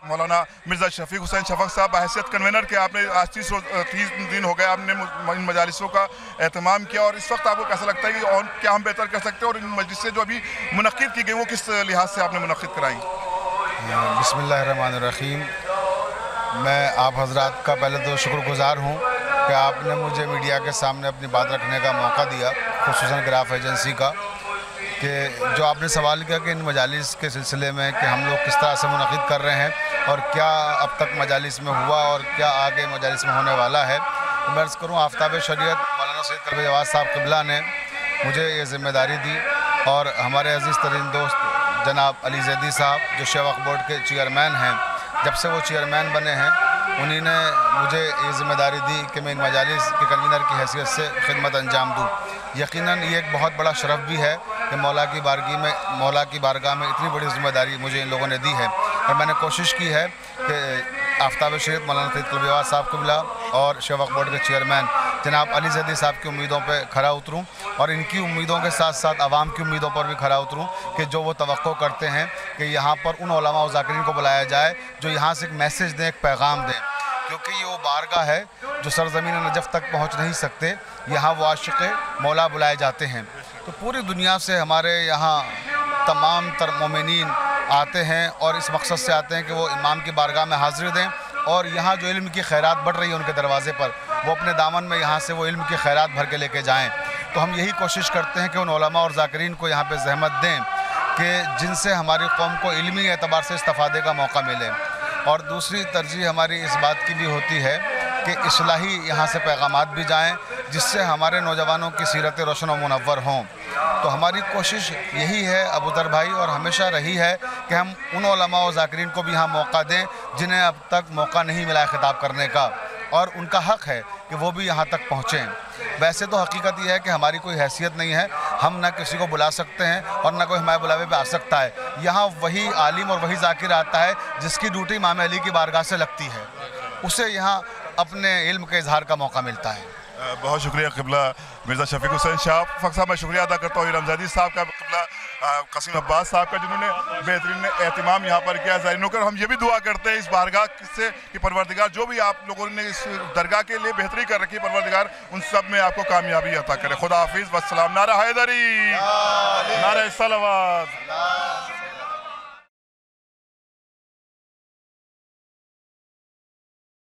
मौलाना मिर्ज़ा शफीक हुसैन शफक साहब बहैसियत कन्वेनर के आपने आज 30 दिन हो गए आपने इन मजालिसों का एहतमाम किया, और इस वक्त आपको कैसा लगता है कि और क्या हम बेहतर कर सकते हैं, और इन मजलिसें जो अभी मुनक्किद की गई वो किस लिहाज से आपने मुनक्किद कराई? बिस्मिल्लाहिर्रहमानिर्रहीम। मैं आप हजरात का पहले तो शुक्रगुज़ार हूँ कि आपने मुझे मीडिया के सामने अपनी बात रखने का मौका दिया, खुसूसन ग्राफ एजेंसी का, कि जो आपने सवाल किया कि इन मजालिस के सिलसिले में कि हम लोग किस तरह से मुनक़िद कर रहे हैं और क्या अब तक मजालिस में हुआ और क्या आगे मजालिस में होने वाला है। तो मैं अर्ज़ करूँ, आफ्ताब शरीयत मौलाना सैयद कल्बे जवाद साहब क़िबला ने मुझे ये ज़िम्मेदारी दी, और हमारे अज़ीज़ तरीन दोस्त जनाब अली ज़ैदी साहब जो शेख वक्फ़ बोर्ड के चेयरमैन हैं, जब से वो चेयरमैन बने हैं उन्हीं ने मुझे ये ज़िम्मेदारी दी कि मैं इन मजालिस के कन्वीनर की हैसियत से खिदमत अंजाम दूँ। यकीनन ये एक बहुत बड़ा शरफ़ भी है कि मौला की बारगाह में इतनी बड़ी ज़िम्मेदारी मुझे इन लोगों ने दी है, और मैंने कोशिश की है कि आफ्ताब शरीयत मौलाना सैयद कल्बे जवाद साहब क़िबला और शेख वक्फ़ बोर्ड के चेयरमैन जनाब अली ज़ैदी साहब की उम्मीदों पर खरा उतरूँ, और इनकी उम्मीदों के साथ साथ आवाम की उम्मीदों पर भी खरा उतरूँ कि जो वो तवक्को करते हैं कि यहाँ पर उन उलमा और ज़ाकिरीन को बुलाया जाए जो यहाँ से एक मैसेज दें, एक पैगाम दें, क्योंकि ये वो बारगाह है जो सरज़मीन नजफ़ तक पहुँच नहीं सकते, यहाँ वो आशिक़े मौला बुलाए जाते हैं। तो पूरी दुनिया से हमारे यहाँ तमाम तर मोमिनीन आते हैं और इस मकसद से आते हैं कि वो इमाम की बारगाह में हाज़िरी दें, और यहाँ जो इल्म की खैरात बढ़ रही है उनके दरवाज़े पर, वो अपने दामन में यहाँ से वो इल्म की खैरात भर के लेके जाएँ। तो हम यही कोशिश करते हैं कि उन उलमा और ज़ाकिरीन को यहाँ पे ज़हमत दें कि जिनसे हमारी कौम को इल्मी एतबार से इस्तिफ़ादे का मौका मिले, और दूसरी तरजीह हमारी इस बात की भी होती है कि इस्लाही यहाँ से पैगामात भी जाएँ जिससे हमारे नौजवानों की सीरत रोशन व मुनव्वर हों। तो हमारी कोशिश यही है अबूदर भाई, और हमेशा रही है कि हम उन उलमा और ज़ाकिरीन को भी यहाँ मौका दें जिन्हें अब तक मौका नहीं मिला है ख़िताब करने का, और उनका हक़ है कि वो भी यहाँ तक पहुँचें। वैसे तो हकीकत यह है कि हमारी कोई हैसियत नहीं है, हम ना किसी को बुला सकते हैं और ना कोई हमारे बुलावे पे आ सकता है। यहाँ वही आलिम और वही ज़ाकिर आता है जिसकी ड्यूटी इमाम अली की बारगाह से लगती है, उसे यहाँ अपने इल्म के इजहार का मौका मिलता है। बहुत शुक्रिया क़िबला मिर्ज़ा शफीक हुसैन शफक साहब, मैं शुक्रिया अदा करता हूँ इरम ज़ैदी साहब का, क़िबला क़सीम अब्बास साहब का, जिन्होंने बेहतरीन एहतमाम यहाँ पर किया। ज़ाहिर होकर हम ये भी दुआ करते हैं इस बारगाह से कि परवरदिगार जो भी आप लोगों ने इस दरगाह के लिए बेहतरी कर रखी है, परवरदिगार उन सब में आपको कामयाबी अता करे। खुदा हाफिज़, वस्सलाम। नारा हैदरी, नारा सलावत।